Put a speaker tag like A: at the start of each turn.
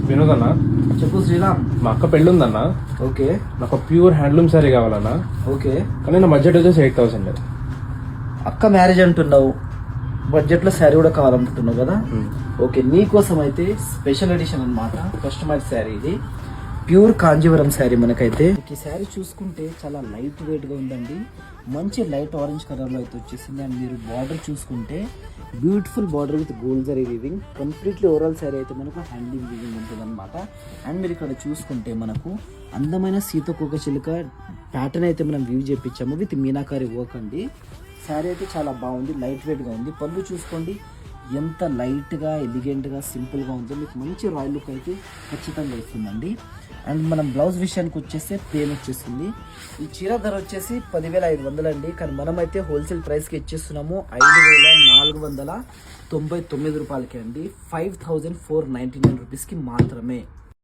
A: వినోద్ అన్న,
B: చెప్పు శ్రీరామ్.
A: మా అక్క పెళ్ళి ఉందన్న.
B: ఓకే
A: నాకు ప్యూర్ హ్యాండ్లూమ్ శారీ కావాలన్నా.
B: ఓకే,
A: కానీ నా బడ్జెట్ వచ్చేసి 8,000.
B: అక్క మ్యారేజ్ అంటున్నావు, బడ్జెట్లో శారీ కూడా కావాలనుకుంటున్నావు కదా. ఓకే, నీకోసం అయితే స్పెషల్ ఎడిషన్ అన్నమాట, కస్టమైజ్ శారీ ఇది. ప్యూర్ కాంజీవరం శారీ మనకైతే. ఈ శారీ చూసుకుంటే చాలా లైట్ వెయిట్ గా ఉందండి, మంచి లైట్ ఆరెంజ్ కలర్ లో అయితే వచ్చేసింది. అండ్ మీరు బార్డర్ చూసుకుంటే beautiful border with gold zari weaving, completely overall sari అయితే మనకు హ్యాండ్లింగ్ వీవింగ్ ఉంటుంది అనమాట. అండ్ మీరు ఇక్కడ చూసుకుంటే మనకు అందమైన సీతకోక చిలుక ప్యాటర్న్ అయితే మనం వ్యూ చేపించాము విత్ మీనాకారి వర్క్ అండి. శారీ అయితే చాలా బాగుంది, లైట్ వెయిట్గా ఉంది. పళ్ళు చూసుకోండి ఎంత లైట్గా ఎలిగెంట్గా సింపుల్గా ఉందో, మీకు మంచి రాయల్ లుక్ అయితే ఖచ్చితంగా ఇస్తుందండి. అండ్ మనం బ్లౌజ్ విషయానికి వచ్చేస్తే ప్లేన్ వచ్చేసింది. ఈ చీర ధర వచ్చేసి 10,500 అండి, కానీ మనమైతే హోల్సేల్ ప్రైస్కి ఇచ్చేస్తున్నాము 5,499 రూపాయలకి అండి, 5,499 రూపీస్కి మాత్రమే.